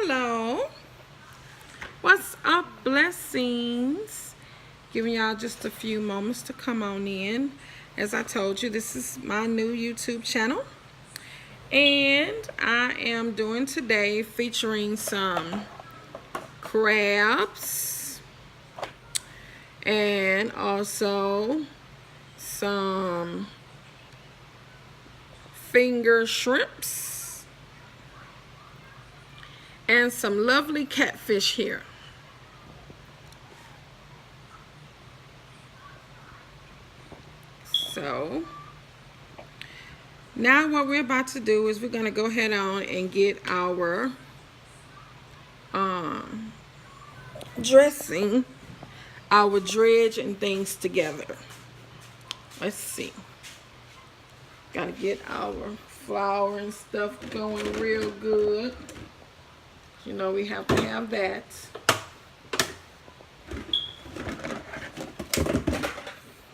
Hello. What's up, blessings? Giving y'all just a few moments to come on in. As I told you, this is my new YouTube channel. And I am doing today featuring some crabs and also some finger shrimps and some lovely catfish here. So now what we're about to do is we're going to go ahead on and get our dressing, our dredge and things together. Let's see. Got to get our flour and stuff going real good. You know, we have to have that.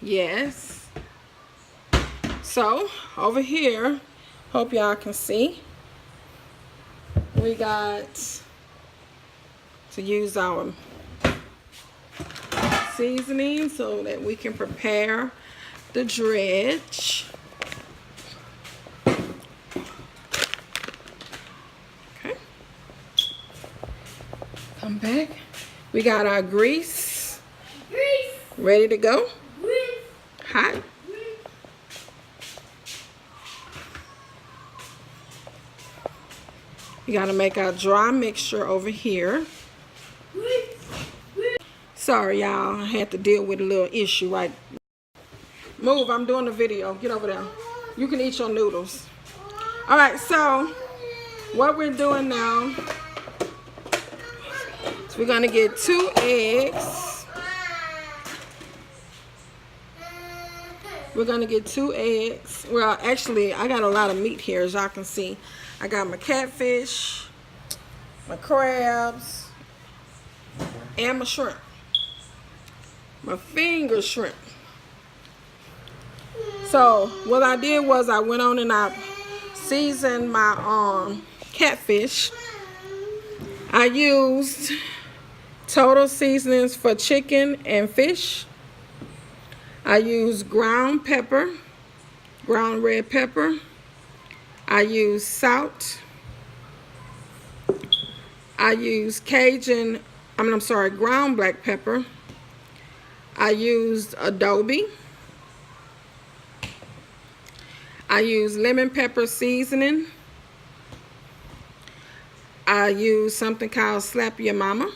Yes. So, over here, hope y'all can see, we got to use our seasoning so that we can prepare the dredge. Come back. We got our grease ready to go. Hot. We got to make our dry mixture over here. Sorry, y'all. I had to deal with a little issue, right? Move. I'm doing the video. Get over there. You can eat your noodles. All right. So what we're doing now, so we're going to get 2 eggs. We're going to get 2 eggs. Well, actually, I got a lot of meat here, as y'all can see. I got my catfish, my crabs, and my shrimp. My finger shrimp. So, what I did was I went on and I seasoned my catfish. I used total seasonings for chicken and fish. I use ground pepper, ground red pepper. I use salt. I use ground black pepper. I used adobe. I use lemon pepper seasoning. I use something called Slap Your Mama.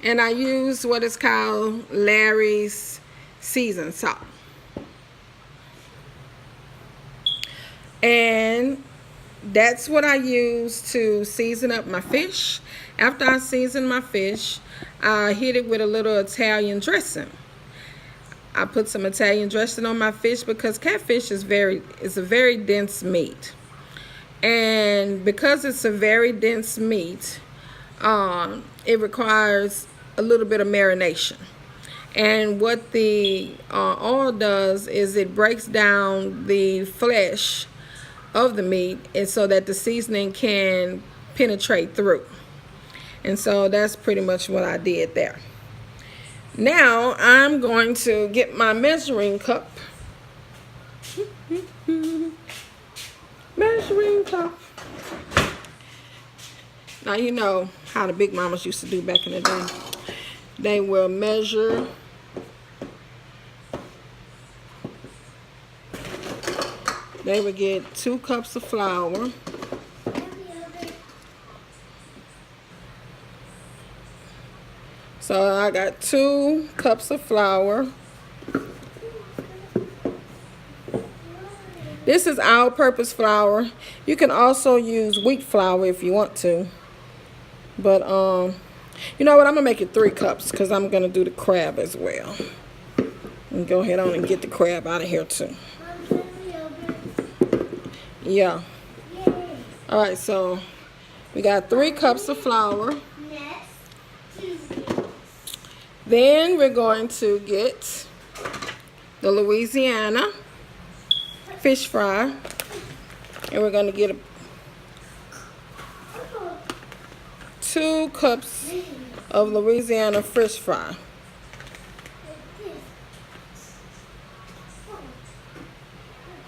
And I use what is called Larry's seasoned salt. And that's what I use to season up my fish. After I season my fish, I hit it with a little Italian dressing. I put some Italian dressing on my fish because catfish is a very dense meat. And because it's a very dense meat, it requires a little bit of marination. And what the oil does is it breaks down the flesh of the meat, and so that the seasoning can penetrate through. And so that's pretty much what I did there. Now I'm going to get my measuring cup. Measuring cup. Now you know how the big mamas used to do back in the day. They will measure They would get 2 cups of flour. So I got 2 cups of flour. This is all-purpose flour. You can also use wheat flour if you want to. But you know what? I'm gonna make it 3 cups because I'm gonna do the crab as well. And go ahead on and get the crab out of here too. Yeah. All right, so we got 3 cups of flour. Then we're going to get the Louisiana fish fry, and we're going to get 2 cups of Louisiana fish fry.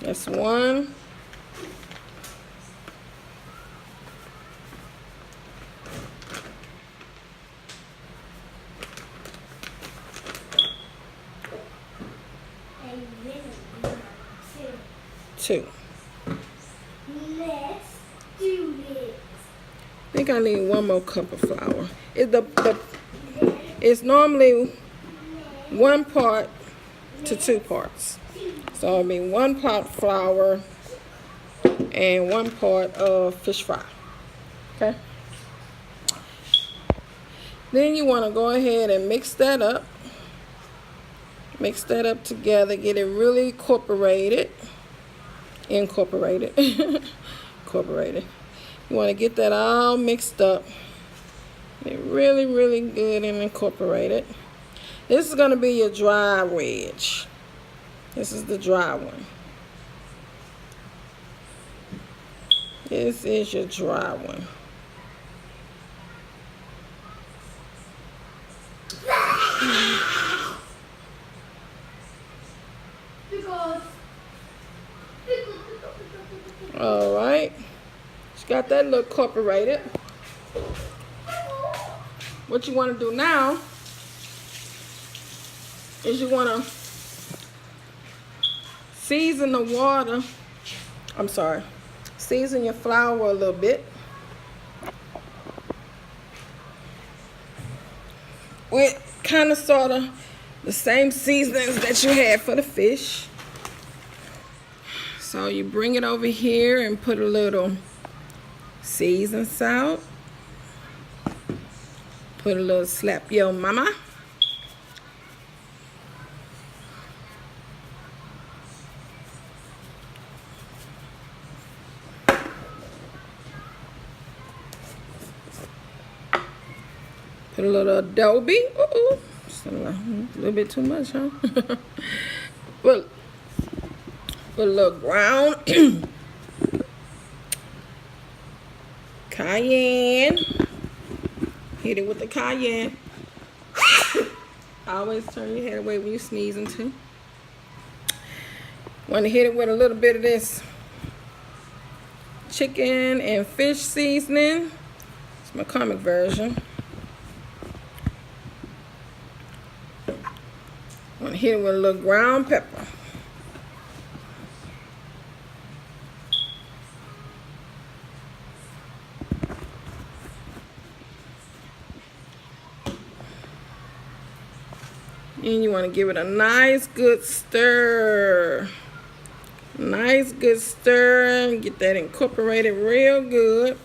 That's 1. Two. Let's do this. I think I need 1 more cup of flour. It's normally 1 part to 2 parts. So it'll be 1 part flour and 1 part of fish fry. Okay. Then you want to go ahead and mix that up. Mix that up together. Get it really incorporated. Incorporated. You want to get that all mixed up. Get really, really good and incorporated. This is going to be your dry wedge. This is the dry one. This is your dry one. All right. Just got that look incorporated. What you want to do now is you want to season the water. Season your flour a little bit with kind of sort of the same seasonings that you had for the fish. So you bring it over here and put a little seasoned salt. Put a little slap yo mama. Put a little adobe. Just a little bit too much, huh? Put a little ground cayenne. Hit it with the cayenne. Always turn your head away when you're sneezing too. Want to hit it with a little bit of this chicken and fish seasoning. It's my comic version. Want to hit it with a little ground pepper. And you want to give it a nice good stir. Nice good stir. And get that incorporated real good.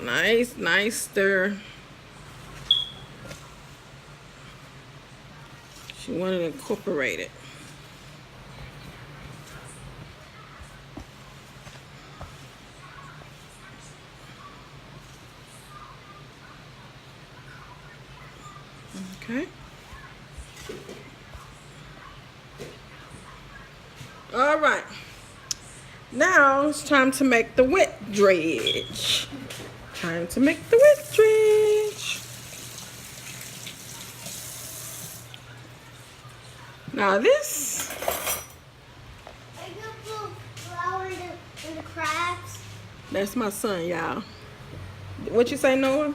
Nice stir. You want it incorporated. Okay. All right. Now it's time to make the wet dredge. Time to make the wet dredge. Now this. I can put flour in the crabs. That's my son, y'all. What you say, Noah?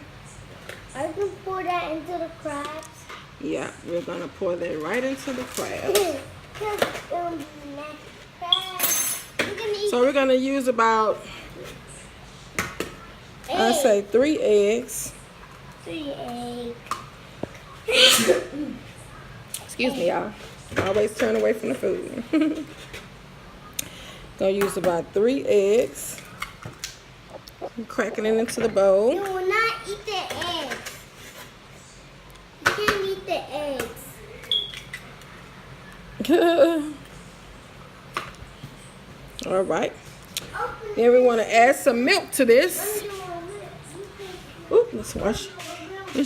I can pour that into the crabs. Yeah, we're gonna pour that right into the crabs. So we're gonna use about, I say 3 eggs. 3 eggs. Excuse me, y'all. Always turn away from the food. Gonna use about 3 eggs. I'm cracking it into the bowl. You will not eat the eggs. You can't eat the eggs. All right. Then we want to add some milk to this. Ooh, let's wash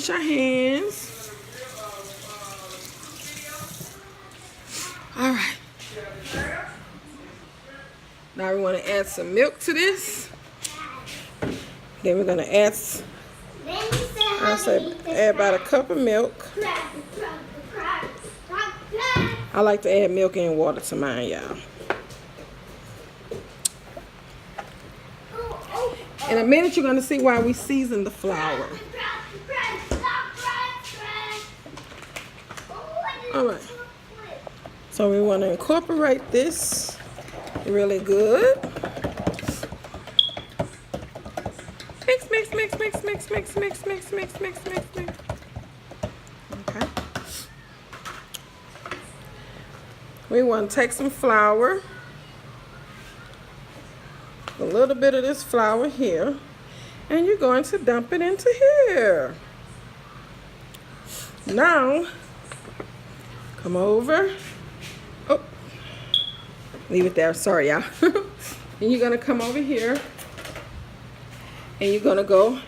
our hands. All right. Now we want to add some milk to this. Then we're going to add, I'll say, add about a cup of milk. I like to add milk and water to mine, y'all. In a minute, you're going to see why we season the flour. All right. So we want to incorporate this really good. Mix, mix, mix, mix, mix, mix, mix, mix, mix, mix, mix, mix. Okay. We want to take some flour. A little bit of this flour here. And you're going to dump it into here. Now, come over. Oh, leave it there. Sorry, y'all. And you're going to come over here. And you're going to go.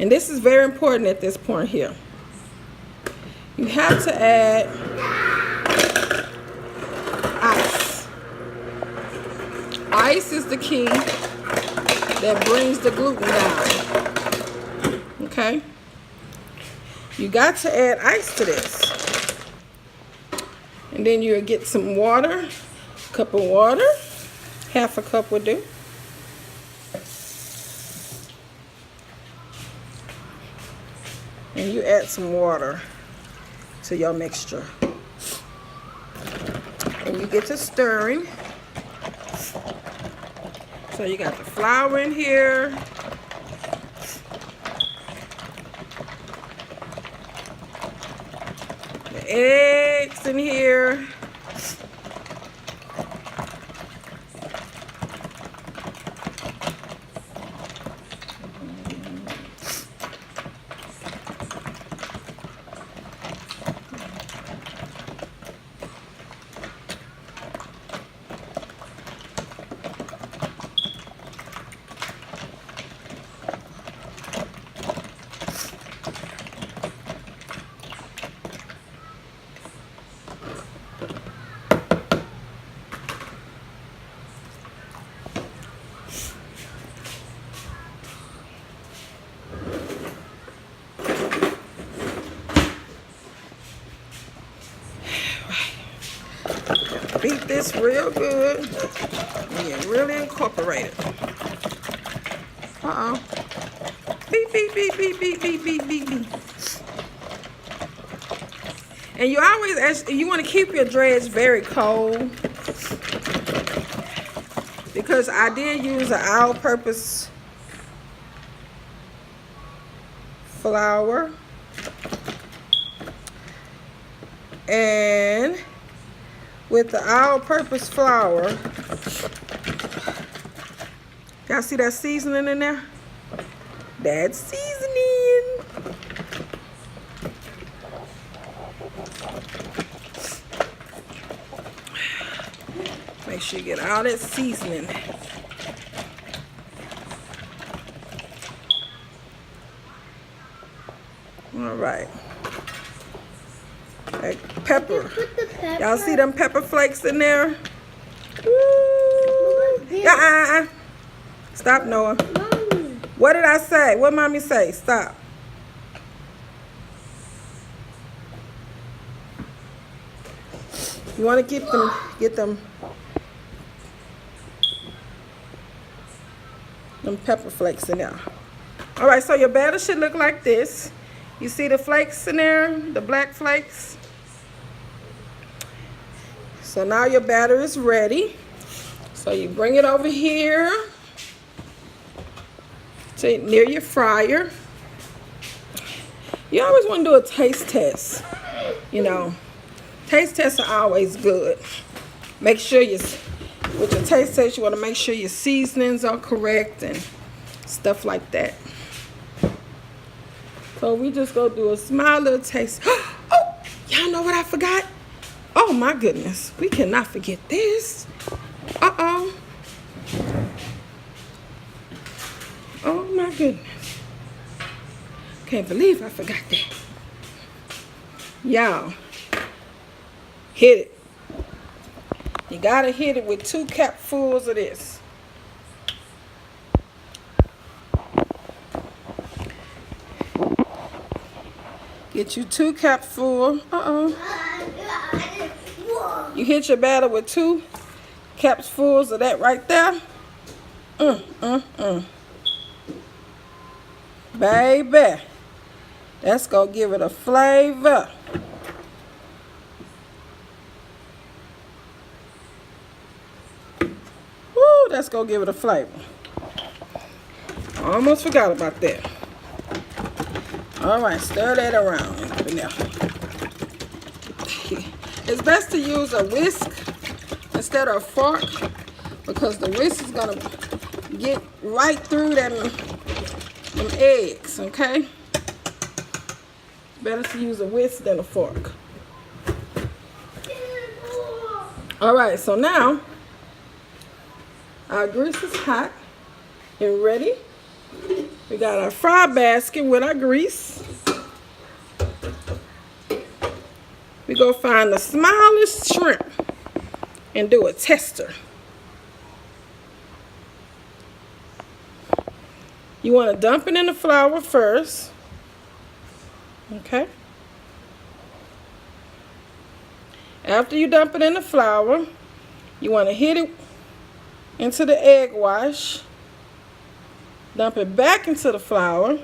And this is very important at this point here. You have to add ice. Ice is the key that brings the gluten down. Okay? You got to add ice to this. And then you'll get some water, a cup of water, half a cup will do. And you add some water to your mixture. And you get to stirring. So you got the flour in here. The eggs in here. Beat this real good and get really incorporated. Uh-oh. Beat, beat, beat, beat, beat, beat, beat, beat, beat. And you always, you want to keep your dreads very cold, because I did use an all-purpose flour. And with the all-purpose flour, y'all see that seasoning in there? That's seasoning. Make sure you get all that seasoning. All right. Like pepper. Y'all see them pepper flakes in there? Woo. Yeah, Stop, Noah. Mommy. What did I say? What mommy say? Stop. You want to get them pepper flakes in there. All right, so your batter should look like this. You see the flakes in there, the black flakes? So now your batter is ready. So you bring it over here to near your fryer. You always want to do a taste test. You know, taste tests are always good. Make sure with your taste test, you want to make sure your seasonings are correct and stuff like that. So we just go do a small little taste. Oh, y'all know what I forgot? Oh my goodness, we cannot forget this. Uh-oh. Oh my goodness. Can't believe I forgot that. Y'all, hit it. You gotta hit it with 2 capfuls of this. Get you 2 capfuls. You hit your batter with 2 capfuls of that right there. Baby, that's gonna give it a flavor. Woo, that's gonna give it a flavor. I almost forgot about that. All right, stir that around up in there. It's best to use a whisk instead of a fork because the whisk is gonna get right through them eggs, okay? Better to use a whisk than a fork. All right, so now our grease is hot and ready. We got our fry basket with our grease. We go find the smallest shrimp and do a tester. You want to dump it in the flour first. Okay. After you dump it in the flour, you want to hit it into the egg wash. Dump it back into the flour.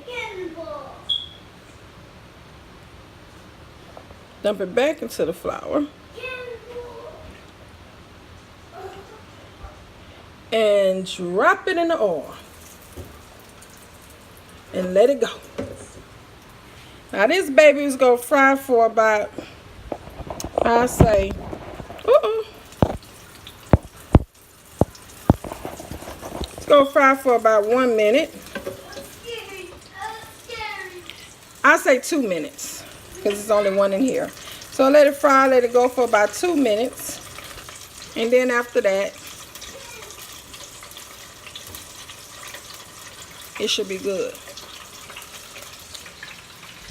Dump it back into the flour. And drop it in the oil. And let it go. Now this baby is going to fry for about, I'll say, it's going to fry for about 1 minute. I'll say 2 minutes because there's only one in here. So let it fry, let it go for about 2 minutes. And then after that, it should be good.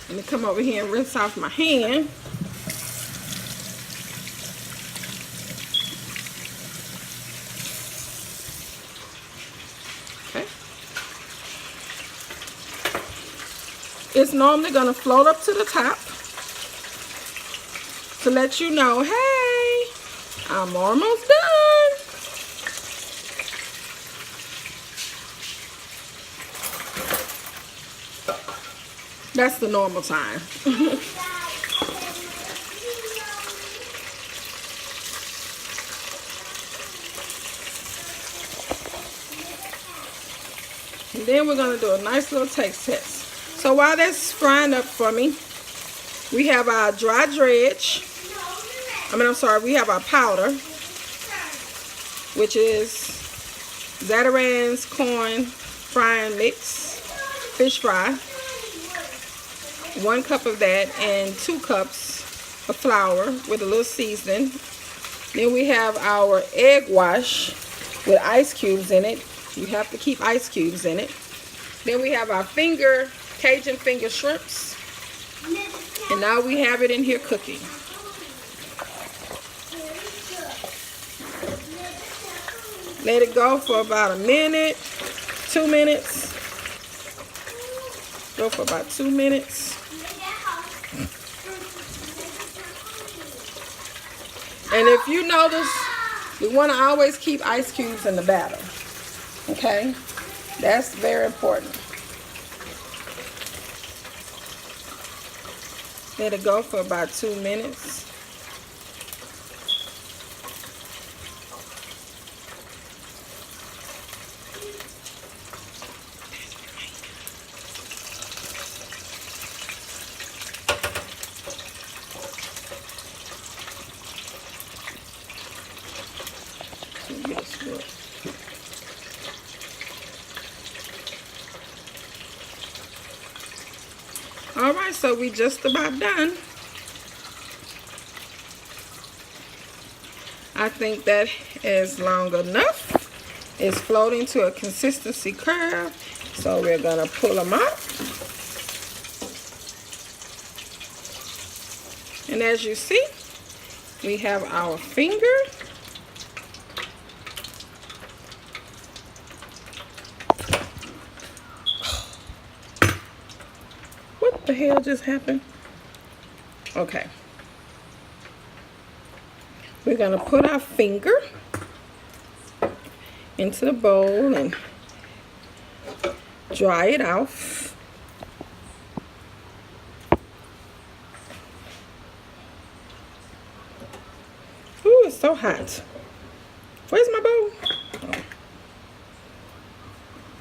Let me come over here and rinse off my hand. Okay. It's normally going to float up to the top to let you know, hey, I'm almost done. That's the normal time. And then we're going to do a nice little taste test. So while that's frying up for me, we have our dry dredge. We have our powder, which is Zatarain's corn frying mix, fish fry. 1 cup of that and 2 cups of flour with a little seasoning. Then we have our egg wash with ice cubes in it. You have to keep ice cubes in it. Then we have our Cajun finger shrimps. And now we have it in here cooking. Let it go for about a minute, 2 minutes. Go for about 2 minutes. And if you notice, we want to always keep ice cubes in the batter. Okay? That's very important. Let it go for about 2 minutes. Alright, so we just about done. I think that is long enough. It's floating to a consistency curve. So we're going to pull them out. And as you see, we have our finger. What the hell just happened? Okay. We're going to put our finger into the bowl and dry it off. Ooh, it's so hot. Where's my bowl?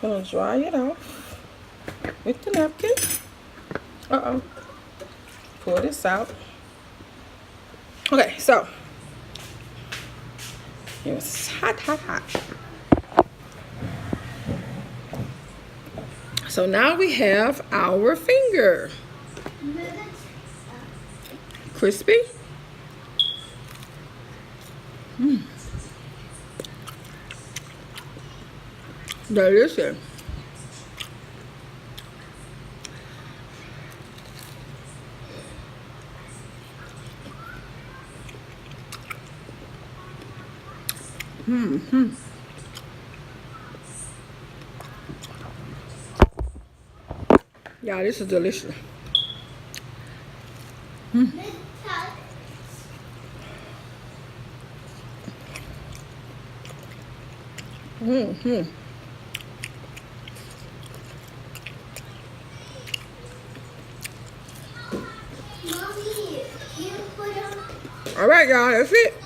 I'm going to dry it off with the napkin. Uh-oh. Pull this out. Okay, so it's hot, hot, hot. So now we have our finger. Crispy. Delicious. Yeah, this is delicious. Mommy, you put on. All right, y'all, that's it.